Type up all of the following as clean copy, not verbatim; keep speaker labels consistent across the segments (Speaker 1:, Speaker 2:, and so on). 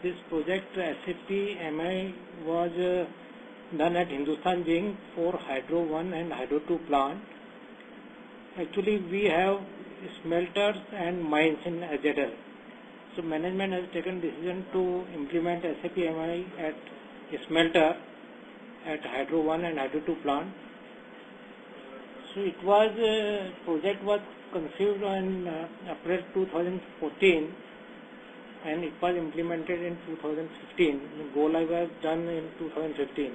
Speaker 1: This project SAP MI was done at Hindustan Zinc for Hydro 1 and Hydro 2 plant. Actually, we have smelters and mines in HZL. So management has taken decision to implement SAP MI at smelter at Hydro 1 and Hydro 2 plant. So it was project was conceived in April 2014 and it was implemented in 2015. Go live was done in 2015.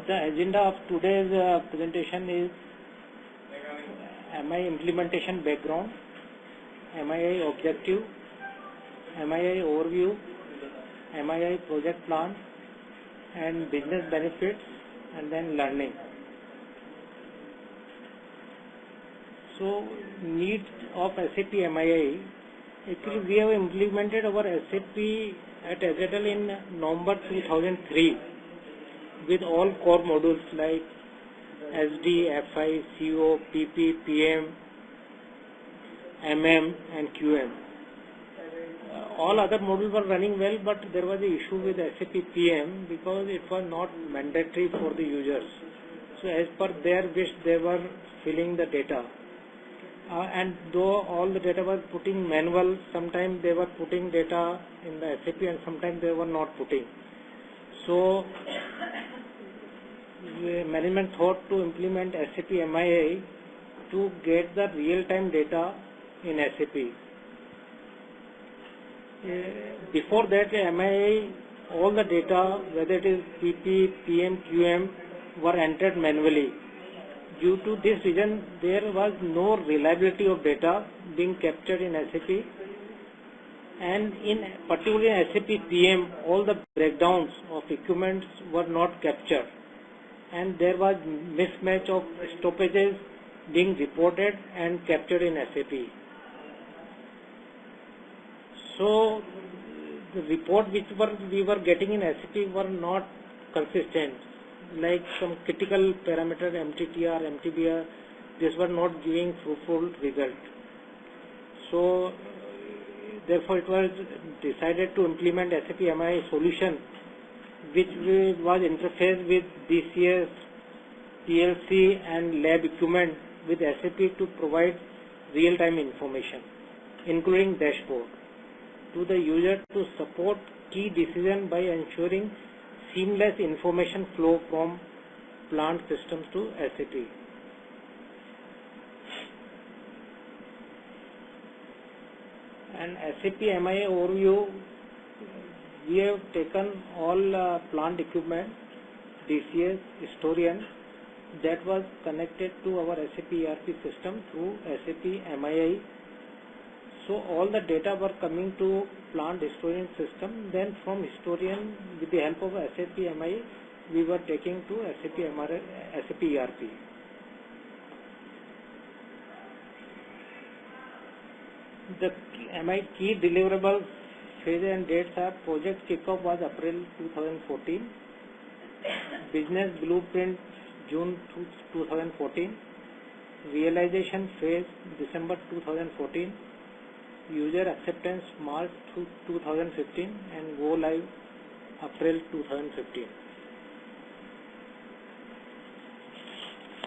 Speaker 1: The agenda of today's presentation is MI implementation background, MII objective, MII overview, MII project plan, and business benefits, and then learning. So, needs of SAP MII. Actually, we have implemented our SAP at HZL in November 2003 with all core modules like SD, FI, CO, PP, PM, MM, and QM. All other modules were running well, but there was an issue with SAP PM because it was not mandatory for the users. So, as per their wish, they were filling the data. And though all the data was putting manual, sometimes they were putting data in the SAP and sometimes they were not putting. So, the management thought to implement SAP MII to get the real-time data in SAP. Before that, MII, all the data, whether it is PP, PM, QM, were entered manually. Due to this reason, there was no reliability of data being captured in SAP, and particularly in SAP PM, all the breakdowns of equipments were not captured, and there was mismatch of stoppages being reported and captured in SAP. So, the report which we were getting in SAP were not consistent. Like some critical parameter MTTR, MTBR, these were not giving fruitful result. So, therefore it was decided to implement SAP MI solution which was interfaced with DCS, PLC and lab equipment with SAP to provide real-time information, including dashboard, to the user to support key decision by ensuring seamless information flow from plant systems to SAP. And SAP MII overview, we have taken all plant equipment, DCS, historian, that was connected to our SAP ERP system through SAP MII. So all the data were coming to plant historian system. Then from historian, with the help of SAP MI, we were taking to SAP ERP. The MI key deliverables, phase and dates are: project kickoff was April 2014, business blueprint June 2014, realization phase December 2014, user acceptance March 2015, and go live April 2015.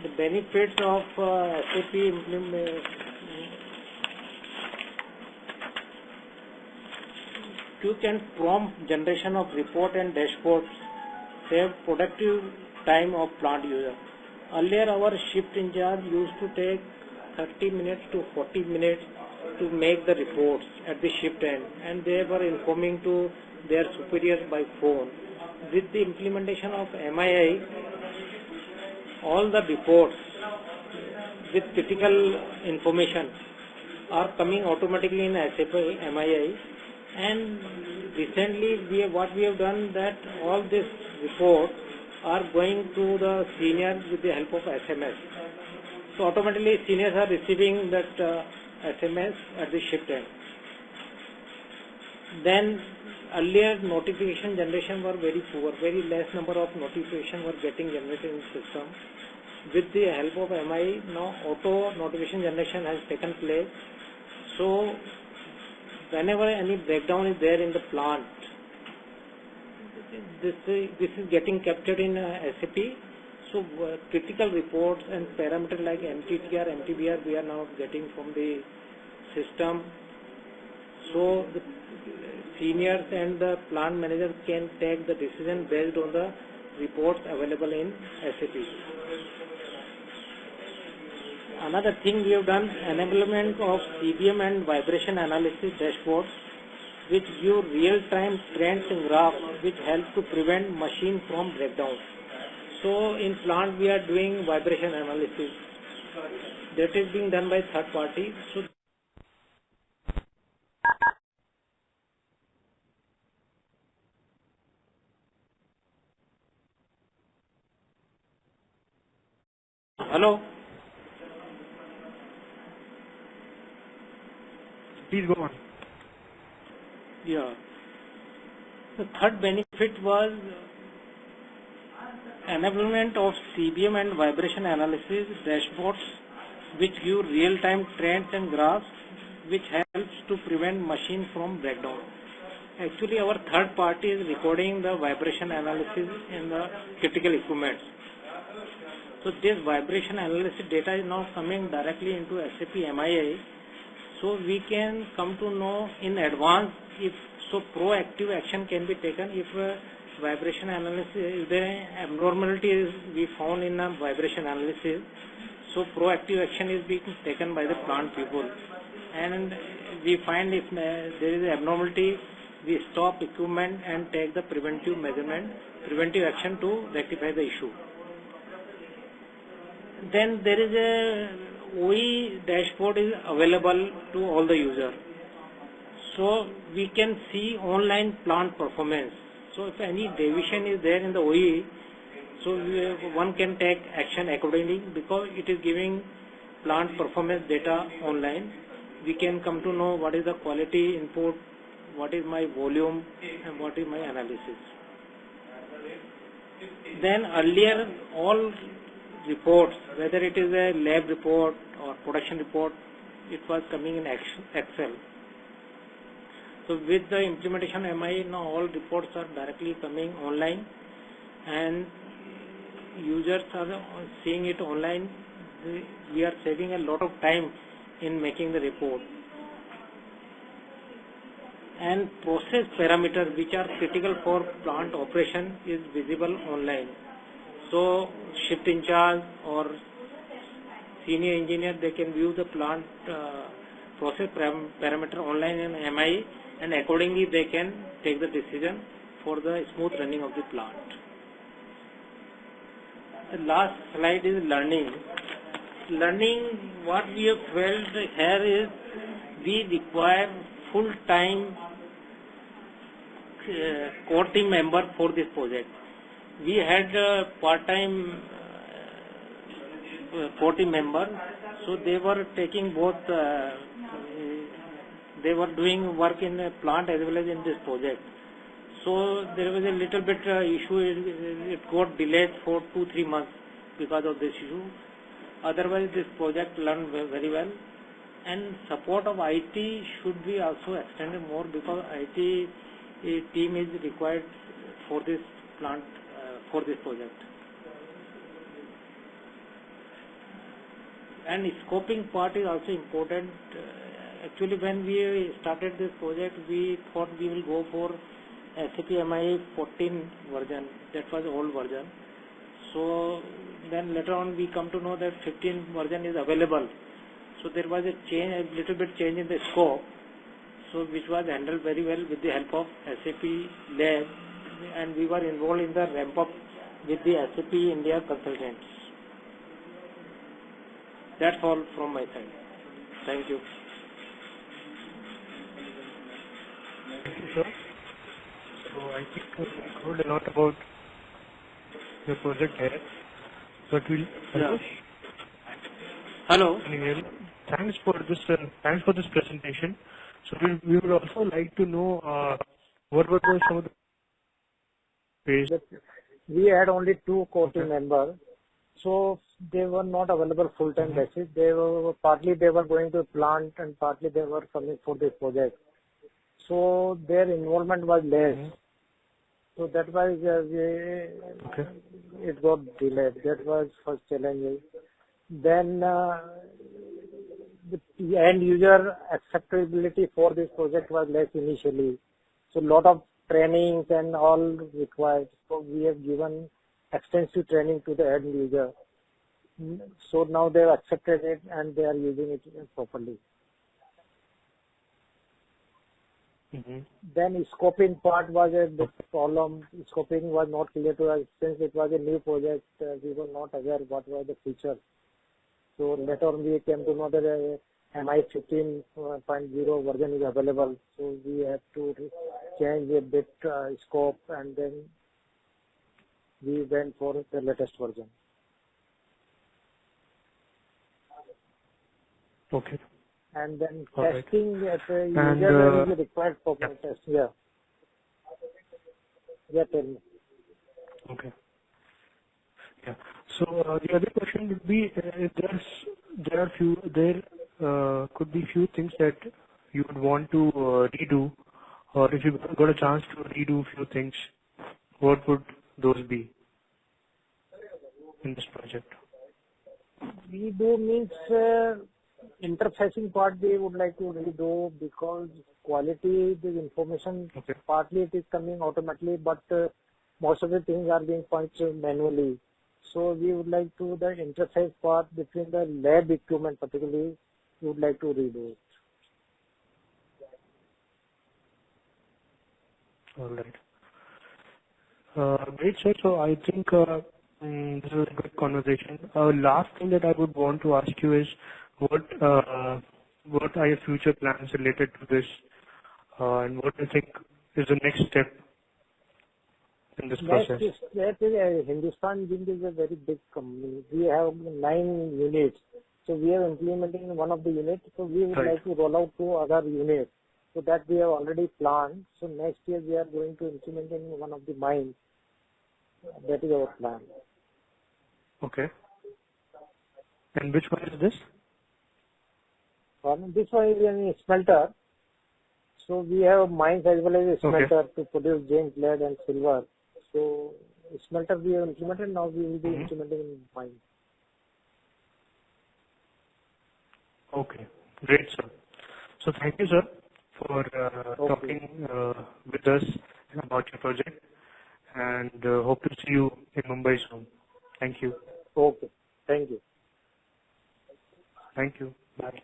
Speaker 1: The benefits of SAP implementation: quick and prompt generation of report and dashboards, save productive time of plant user. Earlier our shift in charge used to take 30 minutes to 40 minutes to make the reports at the shift end, and they were informing to their superiors by phone. With the implementation of MII, all the reports with critical information are coming automatically in SAP MII, and recently what we have done that all these reports are going to the seniors with the help of SMS. So automatically seniors are receiving that SMS at the shift end. Then earlier notification generation were very poor, very less number of notifications were getting generated in the system. With the help of MI, now auto notification generation has taken place. So whenever any breakdown is there in the plant, this is getting captured in SAP. So critical reports and parameters like MTTR, MTBR we are now getting from the system. So the seniors and the plant manager can take the decision based on the reports available in SAP. Another thing we have done, enablement of CBM and vibration analysis dashboards which give real-time trends and graphs which help to prevent machine from breakdown. So in plant we are doing vibration analysis. That is being done by third party. So hello.
Speaker 2: Please go on.
Speaker 1: Yeah. The third benefit was enablement of CBM and vibration analysis dashboards which give real-time trends and graphs which helps to prevent machine from breakdown. Actually, our third party is recording the vibration analysis in the critical equipment. So this vibration analysis data is now coming directly into SAP MIA. So we can come to know in advance if so proactive action can be taken if vibration analysis, if there abnormalities we found in a vibration analysis. So proactive action is being taken by the plant people, and we find if there is abnormality, we stop equipment and take the preventive action to rectify the issue. Then there is a OE dashboard is available to all the users. So we can see online plant performance. So if any deviation is there in the OE, so one can take action accordingly because it is giving plant performance data online. We can come to know what is the quality input, what is my volume, and what is my analysis. Then earlier all reports, whether it is a lab report or production report, it was coming in Excel. So with the implementation of MI, now all reports are directly coming online and users are seeing it online. We are saving a lot of time in making the report. And process parameters which are critical for plant operation is visible online. So shift in charge or senior engineer, they can view the plant process parameter online in MI, and accordingly they can take the decision for the smooth running of the plant. The last slide is learning. Learning, what we have felt here is we require full-time core team member for this project. We had a part-time core team member, so they were taking both, they were doing work in a plant as well as in this project. So there was a little bit issue, it got delayed for 2-3 months because of this issue. Otherwise this project learned very well, and support of IT should be also extended more because IT team is required for this plant, for this project. And scoping part is also important. Actually, when we started this project, we thought we will go for SAP MI 14 version. That was the old version. So then later on we come to know that 15 version is available. So there was a change, a little bit change in the scope. So which was handled very well with the help of SAP lab, and we were involved in the ramp up with the SAP India consultants. That's all from my side. Thank you.
Speaker 2: Thank you, sir. So I think we heard a lot about your project here. So it will.
Speaker 1: Yeah. Hello.
Speaker 2: Can you hear me? Thanks for this presentation. So we would also like to know what were some of the pages.
Speaker 3: We had only 2 core team members, so they were not available full-time basis. They were partly they were going to plant and partly they were coming for this project. so their involvement was less.
Speaker 2: Mhm.
Speaker 3: So that was
Speaker 2: Okay.
Speaker 3: it got delayed. That was first challenge. Then the end user acceptability for this project was less initially. So lot of trainings and all required. So we have given extensive training to the end user. So now they have accepted it and they are using it properly.
Speaker 2: Mm-hmm.
Speaker 3: Then scoping part was a big problem. Scoping was not clear to us since it was a new project. We were not aware what were the features. So later on we came to know that MI 15.0 version is available. So we had to change a bit scope and then we went for the latest version.
Speaker 2: Okay.
Speaker 3: And then
Speaker 2: All right.
Speaker 3: testing at the
Speaker 2: And,
Speaker 3: user is required for
Speaker 2: yeah.
Speaker 3: test. Yeah. Yeah, tell me.
Speaker 2: Okay. Yeah. So the other question would be if there could be few things that you would want to redo, or if you got a chance to redo few things, what would those be in this project?
Speaker 3: We do means interfacing part we would like to redo because quality, the information,
Speaker 2: Okay.
Speaker 3: partly it is coming automatically, but most of the things are being punched manually. So we would like to, the interface part between the lab equipment particularly, we would like to redo it.
Speaker 2: All right. Great, sir. So I think this was a good conversation. Last thing that I would want to ask you is what are your future plans related to this, and what do you think is the next step in this
Speaker 3: Next
Speaker 2: process?
Speaker 3: is, that is Hindustan Zinc is a very big company. We have 9 units. So we are implementing one of the units. So we would
Speaker 2: Right.
Speaker 3: like to roll out to other units. So that we have already planned. So next year we are going to implement in one of the mines. That is our plan.
Speaker 2: Okay. And which one is this?
Speaker 3: This one is a smelter. So we have mines as well as a smelter to produce zinc, lead and silver. So smelter we have implemented, now we will be
Speaker 2: Mhm.
Speaker 3: implementing in mines.
Speaker 2: Okay. Great, sir. So thank you, sir, for talking with us about your project, and hope to see you in Mumbai soon. Thank you.
Speaker 3: Okay. Thank you.
Speaker 2: Thank you. Bye.